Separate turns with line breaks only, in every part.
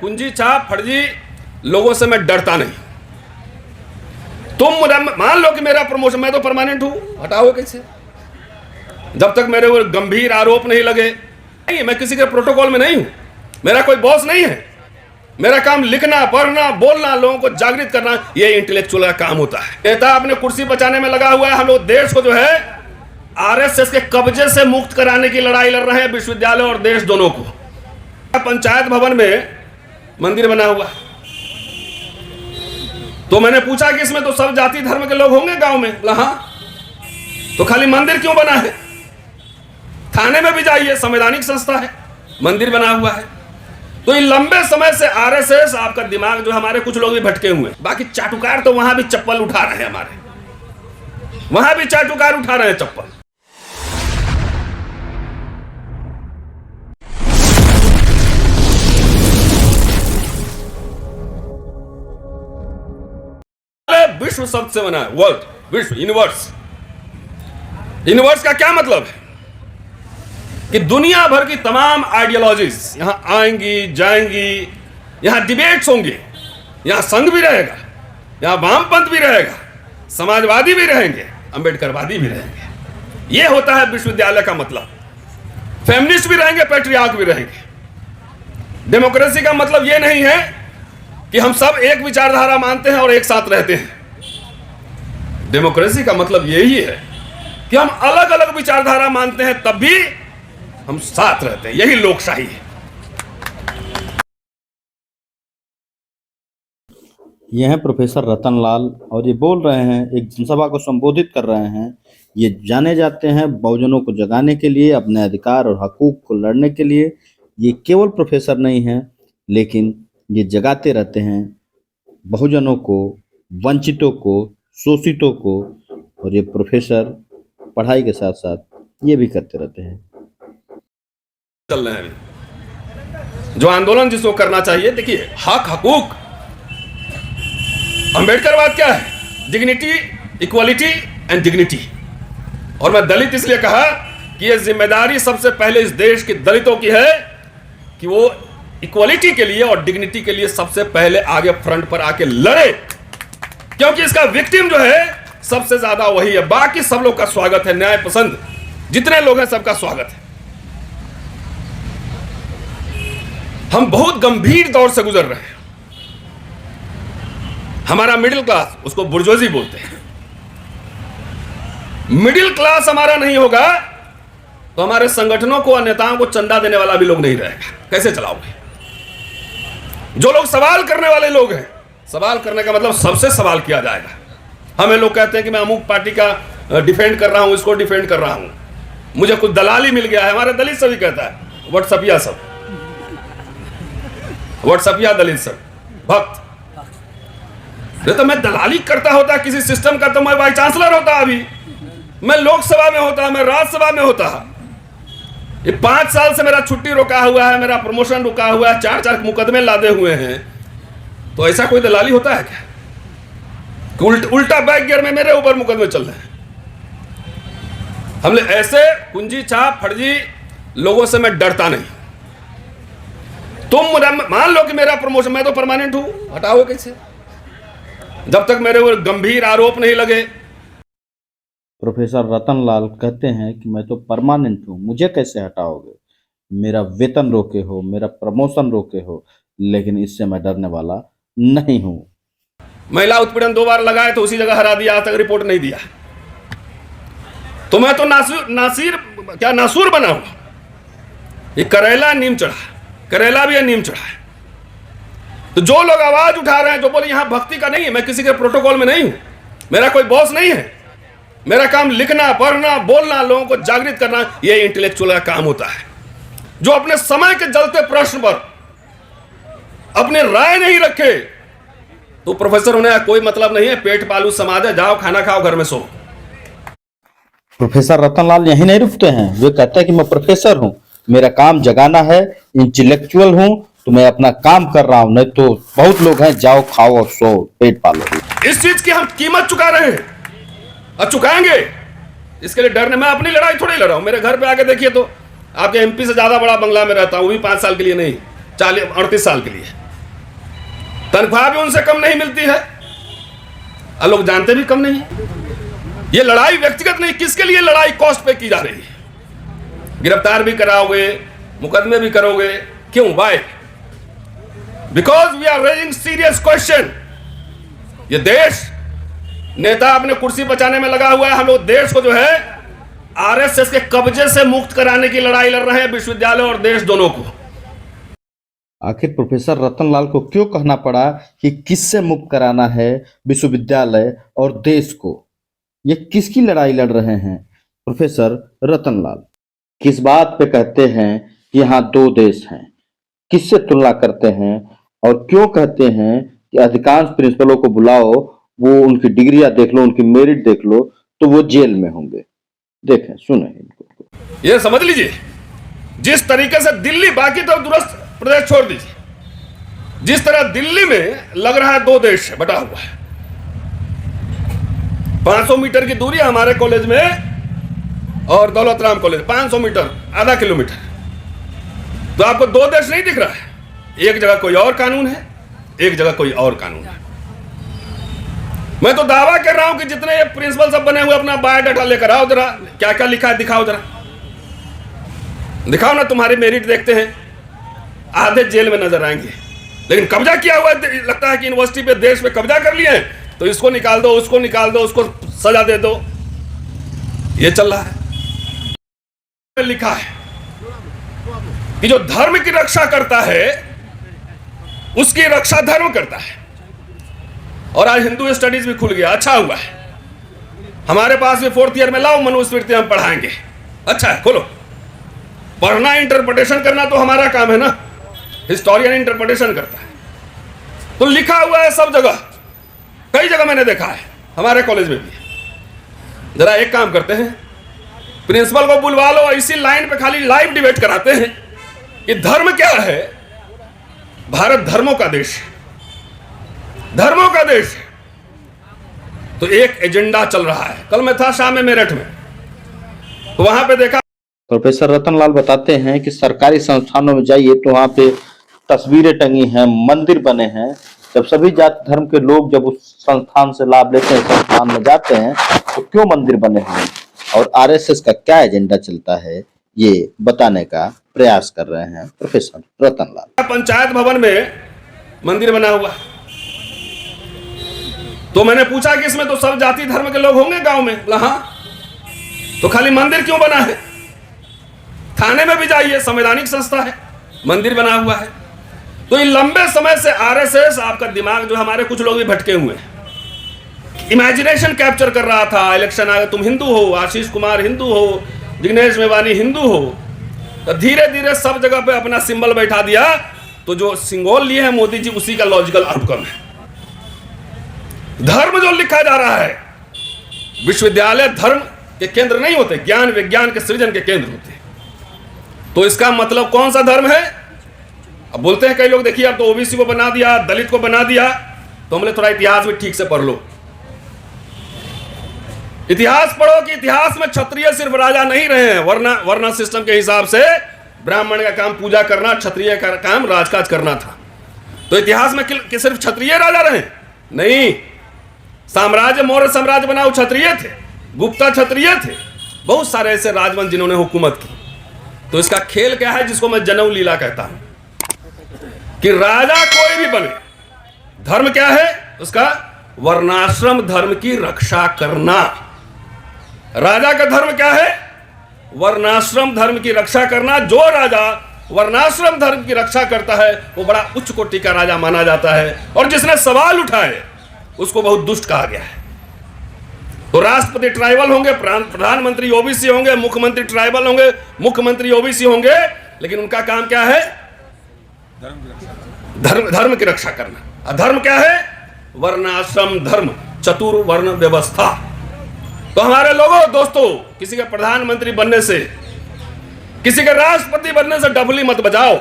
कुंजी छाप फर्जी लोगों से मैं डरता नहीं। तुम मान लो कि मेरा प्रमोशन, मैं तो परमानेंट हूं, हटाओ कैसे? जब तक मेरे वो गंभीर आरोप नहीं लगे। नहीं, मैं किसी के प्रोटोकॉल में नहीं हूं, मेरा कोई बॉस नहीं है। मेरा काम लिखना, पढ़ना, बोलना, लोगों को जागृत करना, ये इंटेलेक्चुअल का काम होता है। नेता अपने कुर्सी बचाने में लगा हुआ है। हम लोग देश को जो है आरएसएस के कब्जे से मुक्त कराने की लड़ाई लड़ रहे हैं, विश्वविद्यालय और देश दोनों को। पंचायत भवन में मंदिर बना हुआ, तो मैंने पूछा कि इसमें तो सब जाति धर्म के लोग होंगे गांव में? बोला हाँ। तो खाली मंदिर क्यों बना है? थाने में भी जाइए, संवैधानिक संस्था है, मंदिर बना हुआ है। तो ये लंबे समय से आरएसएस, आपका दिमाग जो हमारे कुछ लोग भी भटके हुए हैं। बाकी चाटुकार तो वहां भी चप्पल उठा रहे हैं, हमारे वहां भी चाटुकार उठा रहे हैं चप्पल। विश्व शब्द से बना है, वर्ल्ड, विश्व, यूनिवर्स। यूनिवर्स का क्या मतलब है? कि दुनिया भर की तमाम आइडियोलॉजीज यहां आएंगी, जाएंगी, यहां डिबेट्स होंगे, यहां संघ भी रहेगा, यहां वामपंथ भी रहेगा, समाजवादी भी रहेंगे, अंबेडकरवादी भी रहेंगे। यह होता है विश्वविद्यालय का मतलब। फेमिनिस्ट भी रहेंगे, पैट्रियार्क भी रहेंगे। डेमोक्रेसी का मतलब यह नहीं है कि हम सब एक विचारधारा मानते हैं और एक साथ रहते हैं। डेमोक्रेसी का मतलब यही है कि हम अलग अलग विचारधारा मानते हैं, तब भी हम साथ रहते हैं। यही लोकशाही है।
ये हैं प्रोफेसर रतन लाल और ये बोल रहे हैं, एक जनसभा को संबोधित कर रहे हैं। ये जाने जाते हैं बहुजनों को जगाने के लिए, अपने अधिकार और हकूक को लड़ने के लिए। ये केवल प्रोफेसर नहीं हैं, लेकिन ये जगाते रहते हैं बहुजनों को, वंचितों को, शोषितों को। और ये प्रोफेसर पढ़ाई के साथ साथ ये भी करते रहते हैं।
चल रहे हैं जो आंदोलन जिसको करना चाहिए। देखिए, हक, हकूक, अंबेडकरवाद क्या है? Dignity, equality and dignity. और मैं दलित इसलिए कहा कि यह जिम्मेदारी सबसे पहले इस देश के दलितों की है कि वो इक्वालिटी के लिए और डिग्निटी के लिए सबसे पहले आगे फ्रंट पर आके लड़े, क्योंकि इसका विक्टिम जो है सबसे ज्यादा वही है। बाकी सब लोग का स्वागत है, न्याय पसंद जितने लोग हैं सबका स्वागत है। हम बहुत गंभीर दौर से गुजर रहे हैं। हमारा मिडिल क्लास, उसको बुर्जुआजी बोलते हैं, मिडिल क्लास हमारा नहीं होगा तो हमारे संगठनों को और नेताओं को चंदा देने वाला भी लोग नहीं रहेगा। कैसे चलाओगे? जो लोग सवाल करने वाले लोग हैं, सवाल करने का मतलब सबसे सवाल किया जाएगा। हमें लोग कहते हैं कि मैं अमुक पार्टी का डिफेंड कर रहा हूं, इसको डिफेंड कर रहा हूं, मुझे कुछ दलाली मिल गया है। हमारे दलित सभी कहता है, व्हाट्सएपिया सब, व्हाट्सएपिया दलित सब भक्त। तो मैं दलाली करता होता किसी सिस्टम का तो मैं वाइस चांसलर होता, अभी मैं लोकसभा में होता, मैं राज्यसभा में होता। ये 5 साल से मेरा छुट्टी रोका हुआ है, मेरा प्रमोशन रुका हुआ है, 4 मुकदमे लादे हुए हैं। तो ऐसा कोई दलाली होता है क्या? उल्टा बैक गियर में मेरे ऊपर मुकदमे चल रहे हैं। हमने ऐसे कुंजी छाप फर्जी लोगों से मैं डरता नहीं। तुम मान लो कि मेरा प्रमोशन, मैं तो परमानेंट हूं, हटाओ कैसे? जब तक मेरे वो गंभीर आरोप नहीं लगे।
प्रोफेसर रतन लाल कहते हैं कि मैं तो परमानेंट हूँ, मुझे कैसे हटाओगे? मेरा वेतन रोके हो, मेरा प्रमोशन रोके हो, लेकिन इससे मैं डरने वाला नहीं हूँ।
महिला उत्पीड़न 2 बार लगाए तो उसी जगह हरा दिया, आज तक रिपोर्ट नहीं दिया। तो मैं तो नासूर बना हूं। ये करेला नीम चढ़ा, करेला भी है, नीम चढ़ा है। तो जो लोग आवाज उठा रहे हैं, जो बोले यहां भक्ति का नहीं है, मैं किसी के प्रोटोकॉल में नहीं हूं, मेरा कोई बॉस नहीं है, मेरा काम लिखना, पढ़ना, बोलना, लोगों को जागृत करना, यह इंटेलेक्चुअल का काम होता है। जो अपने समय के जलते प्रश्न पर अपने राय नहीं रखे, तो प्रोफेसर होने का कोई मतलब नहीं है। पेट पालू समाज है, जाओ खाना खाओ, घर में सो।
प्रोफेसर रतन लाल यही नहीं रुकते हैं, वे कहते हैं कि मैं प्रोफेसर हूं, मेरा काम जगाना है, इंटेलेक्चुअल हूं, तो मैं अपना काम कर रहा हूं। नहीं तो बहुत लोग हैं, जाओ खाओ और सो, पेट पालो।
इस चीज की हम कीमत चुका रहे हैं और चुकाएंगे। इसके लिए डरने, मैं अपनी लड़ाई थोड़ी लड़ रहा हूं। मेरे घर पे आके देखिए तो आपके एमपी से ज्यादा बड़ा बंगला में रहता हूं, वो भी 5 साल के लिए नहीं, 38 साल के लिए। तनख्वाह भी उनसे कम नहीं मिलती है और लोग जानते भी कम नहीं है। ये लड़ाई व्यक्तिगत नहीं, किसके लिए लड़ाई कॉस्ट पे की जा रही है। गिरफ्तार भी कराओगे, मुकदमे भी करोगे, क्यों? Why? Because we are raising serious question. ये देश नेता अपने कुर्सी बचाने में लगा हुआ है, हम लोग देश को जो है आरएसएस के कब्जे से मुक्त कराने की लड़ाई लड़ रहे हैं, विश्वविद्यालय और देश दोनों को।
आखिर प्रोफेसर रतनलाल को क्यों कहना पड़ा कि किससे मुक्त कराना है विश्वविद्यालय और देश को? ये किसकी लड़ाई लड़ रहे हैं प्रोफेसर रतनलाल? किस बात पे कहते हैं कि यहाँ दो देश हैं? किससे तुलना करते हैं और क्यों कहते हैं कि अधिकांश प्रिंसिपलों को बुलाओ, वो उनकी डिग्रियां देख लो, उनकी मेरिट देख लो, तो वो जेल में होंगे? देखें, सुने इनको।
ये समझ लीजिए, जिस तरीके से दिल्ली, बाकी तो दूरस्थ प्रदेश छोड़ दीजिए, जिस तरह दिल्ली में लग रहा है दो देश बटा हुआ है। 500 मीटर की दूरी हमारे कॉलेज में और दौलत राम कॉलेज 500 मीटर, आधा किलोमीटर। तो आपको दो देश नहीं दिख रहा है। एक जगह कोई और कानून है, एक जगह कोई और कानून है। मैं तो दावा कर रहा हूं कि जितने ये प्रिंसिपल सब बने हुए, अपना बायोडाटा लेकर आओ जरा, क्या क्या लिखा है दिखाओ जरा, दिखाओ ना। तुम्हारी मेरिट देखते हैं, आधे जेल में नजर आएंगे। लेकिन कब्जा किया हुआ लगता है कि यूनिवर्सिटी पे, देश पे कब्जा कर लिए हैं, तो इसको निकाल दो, उसको निकाल दो, उसको सजा दे दो। ये चल रहा है। लिखा है कि जो धर्म की रक्षा करता है उसकी रक्षा धर्म करता है। और आज हिंदू स्टडीज भी खुल गया, अच्छा हुआ है। हमारे पास भी 4th ईयर में लाओ, मनुस्मृति हम पढ़ाएंगे। अच्छा है, खोलो। पढ़ना, इंटरप्रिटेशन करना तो हमारा काम है ना, हिस्टोरियन इंटरप्रिटेशन करता है। तो लिखा हुआ है सब जगह, कई जगह मैंने देखा है, हमारे कॉलेज में भी। जरा एक काम करते हैं, प्रिंसिपल को बुलवा लो, इसी लाइन पे खाली लाइव डिबेट कराते हैं कि धर्म क्या है। भारत धर्मों का देश है, धर्मों का देश है। तो एक एजेंडा चल रहा है। कल मैं था शाम में मेरठ में, तो वहां पे देखा,
प्रोफेसर रतनलाल बताते हैं कि सरकारी संस्थानों में जाइए तो वहाँ पे तस्वीरें टंगी हैं, मंदिर बने हैं। जब सभी जाति धर्म के लोग जब उस संस्थान से लाभ लेते हैं, संस्थान में जाते हैं, तो क्यों मंदिर बने हुए हैं और आरएसएस का क्या एजेंडा चलता है, ये बताने का प्रयास कर रहे हैं प्रोफेसर रतनलाल।
पंचायत भवन में मंदिर बना हुआ। तो मैंने पूछा कि इसमें तो सब जाति धर्म के लोग होंगे गांव में? बोला हाँ। तो खाली मंदिर क्यों बना है? थाने में भी जाइए, संवैधानिक संस्था है, मंदिर बना हुआ है। तो ये लंबे समय से आरएसएस, आपका दिमाग जो, हमारे कुछ लोग भी भटके हुए हैं, इमेजिनेशन कैप्चर कर रहा था। इलेक्शन आ गया, तुम हिंदू हो, आशीष कुमार हिंदू हो, जिग्नेश मेवानी हिंदू हो, तो धीरे धीरे सब जगह पे अपना सिंबल बैठा दिया। तो जो सिंबल लिए हैं मोदी जी, उसी का लॉजिकल आउटकम है। धर्म जो लिखा जा रहा है, विश्वविद्यालय धर्म के केंद्र नहीं होते, ज्ञान विज्ञान के सृजन के केंद्र होते हैं। तो इसका मतलब कौन सा धर्म है? अब बोलते हैं कई लोग, देखिए अब तो ओबीसी को बना दिया, दलित को बना दिया। तो हमने थोड़ा इतिहास भी ठीक से पढ़ लो। इतिहास पढ़ो कि इतिहास में क्षत्रिय सिर्फ राजा नहीं रहे हैं, वरना सिस्टम के हिसाब से ब्राह्मण का काम पूजा करना, क्षत्रिय का काम राजकाज करना था। तो इतिहास में कि सिर्फ क्षत्रिय राजा रहे? नहीं। साम्राज्य, मौर्य साम्राज्य बनाओ, क्षत्रिय थे, गुप्ता क्षत्रिय थे, बहुत सारे ऐसे राजवंश जिन्होंने हुकूमत की। तो इसका खेल क्या है, जिसको मैं जनऊ लीला कहता हूं, कि राजा कोई भी बने, धर्म क्या है उसका? वर्णाश्रम धर्म की रक्षा करना। राजा का धर्म क्या है? वर्णाश्रम धर्म की रक्षा करना। जो राजा वर्णाश्रम धर्म की रक्षा करता है वो बड़ा उच्च कोटि का राजा माना जाता है। और जिसने सवाल उठाए उसको बहुत दुष्ट कहा गया है। तो राष्ट्रपति ट्राइबल होंगे, प्रधानमंत्री ओबीसी होंगे, मुख्यमंत्री ट्राइबल होंगे, मुख्यमंत्री ओबीसी होंगे, लेकिन उनका काम क्या है? धर्म की रक्षा करना। अधर्म क्या है? वर्णाश्रम धर्म, चतुर्वर्ण व्यवस्था। तो हमारे लोगों, दोस्तों, किसी के प्रधानमंत्री बनने से, किसी के राष्ट्रपति बनने से डफली मत बजाओ।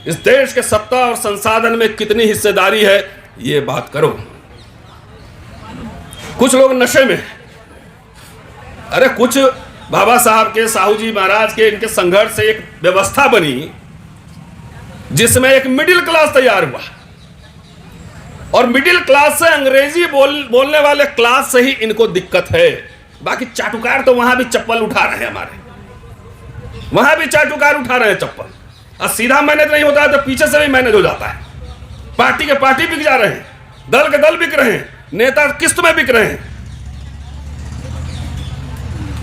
इस देश के सत्ता और संसाधन में कितनी हिस्सेदारी है, ये बात करो। कुछ लोग नशे में, अरे कुछ बाबा साहब के, साहू जी महाराज के, इनके संघर्ष से एक व्यवस्था बनी जिसमें एक मिडिल क्लास तैयार हुआ। और मिडिल क्लास से, अंग्रेजी बोलने वाले क्लास से ही इनको दिक्कत है। बाकी चाटुकार तो वहां भी चप्पल उठा रहे हैं, हमारे वहां भी चाटुकार उठा रहे हैं चप्पल। और सीधा मैनेज नहीं होता है तो पीछे से भी मैनेज हो जाता है। पार्टी के पार्टी बिक जा रहे हैं, दल के दल बिक रहे हैं, नेता किस्त में बिक रहे हैं।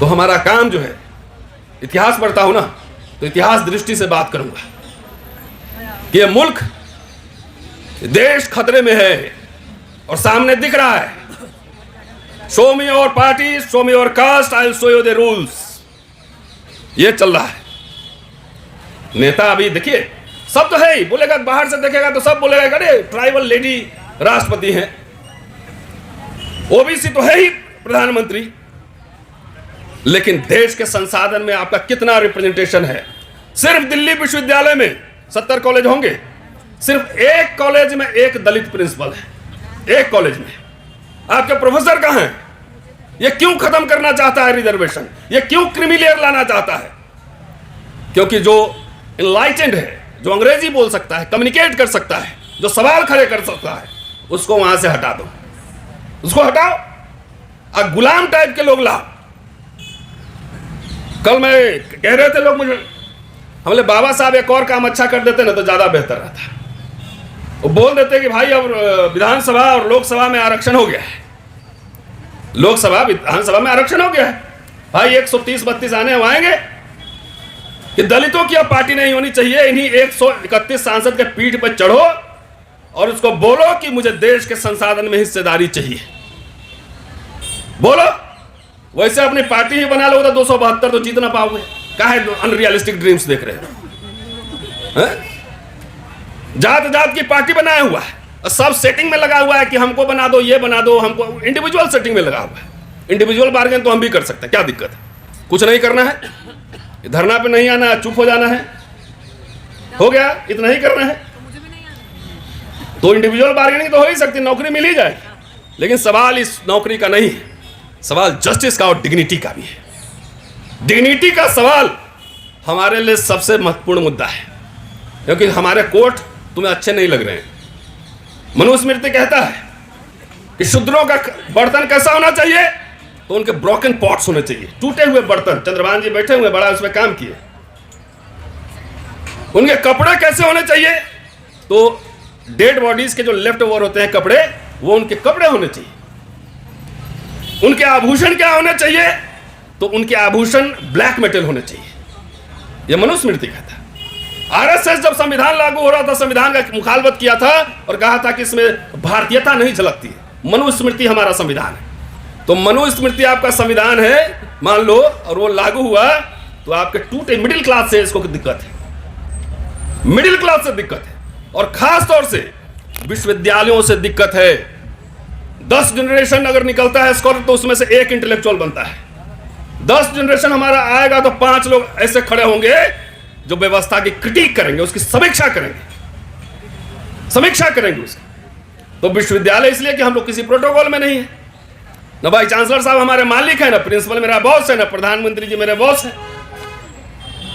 तो हमारा काम जो है, इतिहास पढ़ता हूं ना तो इतिहास दृष्टि से बात करूंगा कि यह मुल्क, देश खतरे में है और सामने दिख रहा है। Show me your party, show me your cast, I will show you the rules. ये चल रहा है। नेता अभी देखिए, सब तो है ही, बोलेगा बाहर से देखेगा तो सब बोलेगा अरे ट्राइबल लेडी राष्ट्रपति हैं, ओबीसी तो है ही प्रधानमंत्री। लेकिन देश के संसाधन में आपका कितना रिप्रेजेंटेशन है? सिर्फ दिल्ली विश्वविद्यालय में 70 कॉलेज होंगे, सिर्फ एक कॉलेज में एक दलित प्रिंसिपल है। एक कॉलेज में आपके प्रोफेसर कहां हैं? ये क्यों खत्म करना चाहता है रिजर्वेशन? ये क्यों क्रीमी लेयर लाना चाहता है? क्योंकि जो इनलाइटेंड है, जो अंग्रेजी बोल सकता है, कम्युनिकेट कर सकता है, जो सवाल खड़े कर सकता है, उसको वहां से हटा दो, उसको हटाओ। अब गुलाम टाइप के लोग लाओ। कल मैं कह रहे थे लोग मुझे, हमने बाबा साहब एक और काम अच्छा कर देते ना तो ज्यादा बेहतर रहता। वो बोल देते कि भाई अब विधानसभा और लोकसभा में आरक्षण हो गया है, लोकसभा विधानसभा में आरक्षण हो गया है भाई, 130-32 आने आएंगे कि दलितों की अब पार्टी नहीं होनी चाहिए। इन्हीं 131 सांसद के पीठ पर चढ़ो और उसको बोलो कि मुझे देश के संसाधन में हिस्सेदारी चाहिए। बोलो, वैसे अपनी पार्टी ही बना लो तो 272 तो जीत ना पाओगे। काहे अनरियलिस्टिक ड्रीम्स देख रहे हो? जात जात की पार्टी बनाया हुआ है और सब सेटिंग में लगा हुआ है कि हमको बना दो, ये बना दो, हमको इंडिविजुअल सेटिंग में लगा हुआ है। इंडिविजुअल बार्गेन तो हम भी कर सकते हैं, क्या दिक्कत है? कुछ नहीं करना है, धरना पे नहीं आना है, चुप हो जाना है, हो गया, इतना ही करना है। तो इंडिविजुअल बार्गेनिंग तो हो ही सकती, नौकरी मिल ही जाएगी। लेकिन सवाल इस नौकरी का नहीं है, सवाल जस्टिस का और डिग्निटी का भी है। डिग्निटी का सवाल हमारे लिए सबसे महत्वपूर्ण मुद्दा है, क्योंकि हमारे कोर्ट तुम्हें अच्छे नहीं लग रहे हैं। मनुस्मृति कहता है कि शूद्रों का बर्तन कैसा होना चाहिए? तो उनके ब्रोकन पॉट्स होने चाहिए, टूटे हुए बर्तन। चंद्रभान जी बैठे हुए, बड़ा उसमें काम किए। उनके कपड़े कैसे होने चाहिए? तो डेड बॉडीज के जो लेफ्ट ओवर होते हैं कपड़े, वो उनके कपड़े होने चाहिए। उनके आभूषण क्या होने चाहिए? तो उनके आभूषण ब्लैक मेटल होने चाहिए। यह मनुस्मृति कहता है। आरएसएस जब संविधान लागू हो रहा था, संविधान का मुखालफत किया था और कहा था कि इसमें भारतीयता नहीं झलकती है। मनुस्मृति हमारा संविधान है, तो मनुस्मृति आपका संविधान है मान लो, और वो लागू हुआ तो आपके टूटे मिडिल क्लास से इसको दिक्कत है, मिडिल क्लास से दिक्कत है, और खास तौर से विश्वविद्यालयों से दिक्कत है। 10 जनरेशन अगर निकलता है स्कॉलर तो उसमें से एक इंटेलेक्चुअल बनता है। 10 जनरेशन हमारा आएगा तो 5 लोग ऐसे खड़े होंगे जो व्यवस्था की क्रिटिक करेंगे, उसकी समीक्षा करेंगे, समीक्षा करेंगे उसकी। तो विश्वविद्यालय इसलिए कि हम लोग किसी प्रोटोकॉल में नहीं है, ना भाई चांसलर साहब हमारे मालिक है, ना प्रिंसिपल मेरा बॉस है, ना प्रधानमंत्री जी मेरे बॉस है।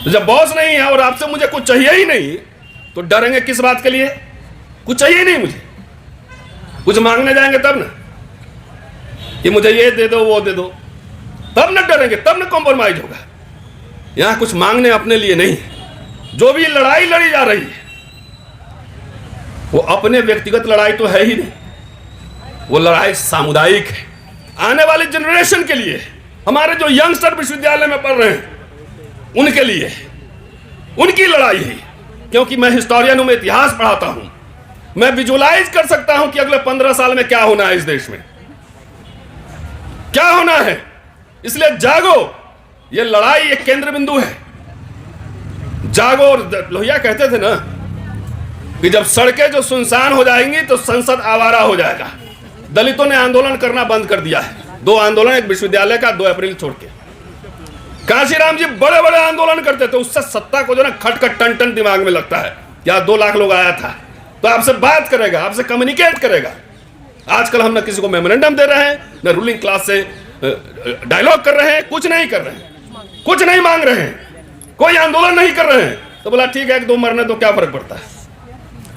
तो जब बॉस नहीं है और आपसे मुझे कुछ चाहिए ही नहीं, तो डरेंगे किस बात के लिए? कुछ चाहिए नहीं मुझे, कुछ मांगने जाएंगे तब ना कि मुझे ये दे दो, वो दे दो, तब न डरेंगे, तब न कॉम्प्रोमाइज होगा। यहां कुछ मांगने अपने लिए नहीं। जो भी लड़ाई लड़ी जा रही है वो अपने व्यक्तिगत लड़ाई तो है ही नहीं, वो लड़ाई सामुदायिक है, आने वाली जनरेशन के लिए। हमारे जो यंगस्टर विश्वविद्यालय में पढ़ रहे हैं उनके लिए, उनकी लड़ाई है। क्योंकि मैं हिस्टोरियन हूं, मैं इतिहास पढ़ाता हूं, मैं विजुअलाइज कर सकता हूं कि अगले 15 साल में क्या होना है, इस देश में क्या होना है। इसलिए जागो, ये लड़ाई एक केंद्र बिंदु है। जागो। और लोहिया कहते थे ना कि जब सड़कें जो सुनसान हो जाएंगी तो संसद आवारा हो जाएगा। दलितों ने आंदोलन करना बंद कर दिया है। 2 आंदोलन, एक विश्वविद्यालय का, 2 अप्रैल छोड़ के। कांशीराम जी बड़े बड़े आंदोलन करते थे, उससे सत्ता को जो ना खटखट टन टन दिमाग में लगता है। क्या 2 लाख लोग आया था तो आपसे बात करेगा, आपसे कम्युनिकेट करेगा। आजकल हम ना किसी को मेमोरेंडम दे रहे हैं, ना रूलिंग क्लास से डायलॉग कर रहे हैं, कुछ नहीं कर रहे हैं, कुछ नहीं मांग रहे हैं, कोई आंदोलन नहीं कर रहे हैं। तो बोला ठीक है, 1-2 मरने तो क्या फर्क पड़ता है।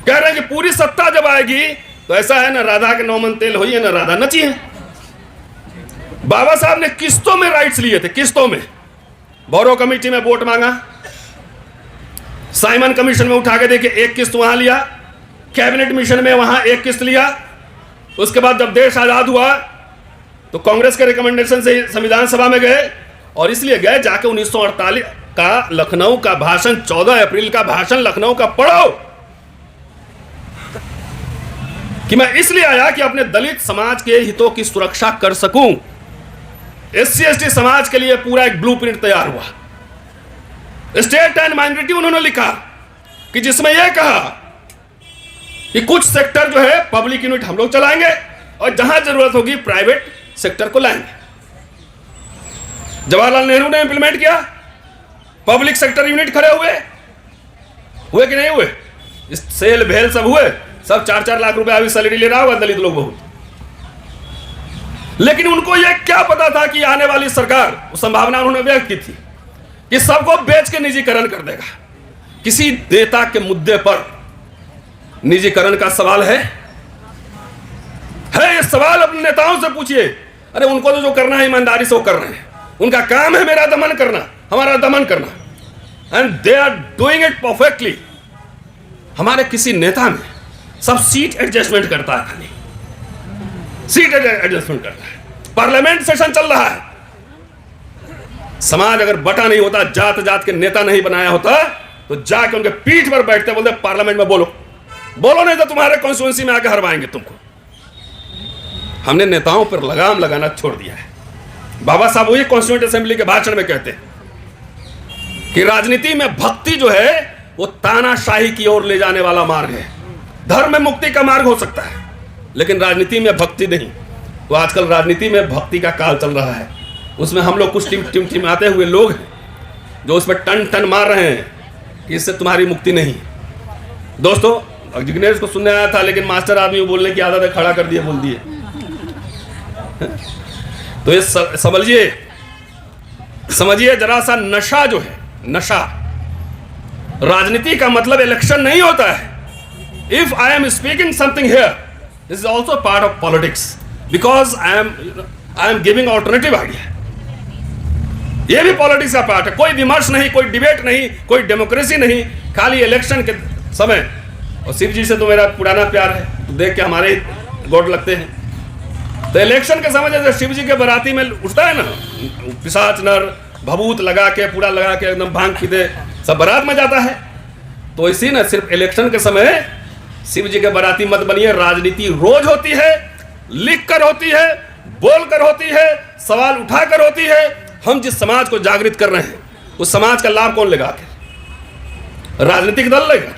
कह रहे हैं कि पूरी सत्ता जब आएगी तो ऐसा है ना, राधा के 9 मन तेल हुई है ना राधा नची है। बाबा साहब ने किस्तों में राइट्स लिए थे, किस्तों में। बोरो कमेटी में वोट मांगा, साइमन कमीशन में उठा के देखे, एक किस्त वहां लिया, कैबिनेट मिशन में वहां एक किस्त लिया। उसके बाद जब देश आजाद हुआ तो कांग्रेस के रिकमेंडेशन से संविधान सभा में गए, और इसलिए गए जाके 1948 का लखनऊ का भाषण, 14 अप्रैल का भाषण लखनऊ का पढ़ो, कि मैं इसलिए आया कि अपने दलित समाज के हितों की सुरक्षा कर सकूं। SC ST समाज के लिए पूरा एक ब्लूप्रिंट तैयार हुआ। स्टेट एंड माइनॉरिटी उन्होंने लिखा कि जिसमें यह कहा कि कुछ सेक्टर जो है पब्लिक यूनिट हम लोग चलाएंगे और जहां जरूरत होगी प्राइवेट सेक्टर को लाएंगे। जवाहरलाल नेहरू ने इंप्लीमेंट किया, पब्लिक सेक्टर यूनिट खड़े हुए कि नहीं हुए? सेल भेल सब हुए, सब 4-4 लाख रुपए अभी सैलरी ले रहा होगा दलित लोग बहुत। लेकिन उनको यह क्या पता था कि आने वाली सरकार, संभावना उन्होंने व्यक्त की थी कि सबको बेच के निजीकरण कर देगा। किसी नेता के मुद्दे पर निजीकरण का सवाल है ये सवाल अपने नेताओं से पूछिए। अरे उनको तो जो करना है ईमानदारी से वो कर रहे हैं, उनका काम है मेरा दमन करना, हमारा दमन करना, and they are doing it perfectly. हमारे किसी नेता में सब सीट एडजस्टमेंट करता है, खाली सीट एडजस्टमेंट करता है। पार्लियामेंट सेशन चल रहा है, समाज अगर बटा नहीं होता, जात जात के नेता नहीं बनाया होता, तो जाके उनके पीठ पर बैठते बोलते पार्लियामेंट में बोलो नहीं तो तुम्हारे कॉन्स्टिट्यूएंसी में आके हरवाएंगे तुमको। हमने नेताओं पर लगाम लगाना छोड़ दिया है। बाबा साहब वही कॉन्स्टिट्यूएंट असेंबली के भाषण में कहते हैं कि राजनीति में भक्ति जो है वो तानाशाही की ओर ले जाने वाला मार्ग है। धर्म में मुक्ति का मार्ग हो सकता है, लेकिन राजनीति में भक्ति नहीं। तो आजकल राजनीति में भक्ति का काल चल रहा है, उसमें हम लोग कुछ टिमटिमाते हुए लोग हैं जो उसमें टन टन मार रहे हैं कि इससे तुम्हारी मुक्ति नहीं। दोस्तों, जिग्नेश को सुनने आया था, लेकिन मास्टर आदमी बोलने की आदत है, खड़ा कर दिए, बोल दिए। तो ये समझिए जरा सा, नशा जो है, नशा, राजनीति का मतलब इलेक्शन नहीं होता है। If I am speaking something here, this is also part of politics, because I am giving alternative idea. ये भी पॉलिटिक्स का पार्ट है। कोई विमर्श नहीं, कोई डिबेट नहीं, कोई डेमोक्रेसी नहीं, खाली इलेक्शन के समय। और शिव जी से तो मेरा पुराना प्यार है, तो देख के हमारे गॉड लगते हैं। तो इलेक्शन के समय जैसे शिव जी के बराती में उठता है ना, पिशाच नर भभूत लगा के, पूरा लगा के एकदम भांग पीते सब बारात में जाता है, तो इसी ना सिर्फ इलेक्शन के समय शिव जी के बराती मत बनिए। राजनीति रोज होती है, लिख कर होती है, बोल कर होती है, सवाल उठा कर होती है। हम जिस समाज को जागृत कर रहे हैं उस समाज का लाभ कौन लेगा? राजनीतिक दल लेगा।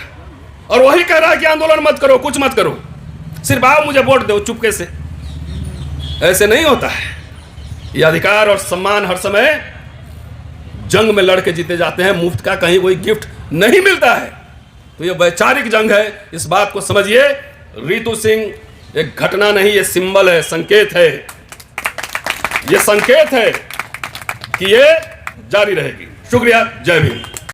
और वही कह रहा है कि आंदोलन मत करो, कुछ मत करो, सिर्फ आओ मुझे वोट दो चुपके से। ऐसे नहीं होता है। ये अधिकार और सम्मान हर समय जंग में लड़के जीते जाते हैं, मुफ्त का कहीं कोई गिफ्ट नहीं मिलता है। तो ये वैचारिक जंग है, इस बात को समझिए। रितु सिंह एक घटना नहीं, ये सिंबल है, संकेत है, ये संकेत है कि ये जारी रहेगी। शुक्रिया, जय भीम।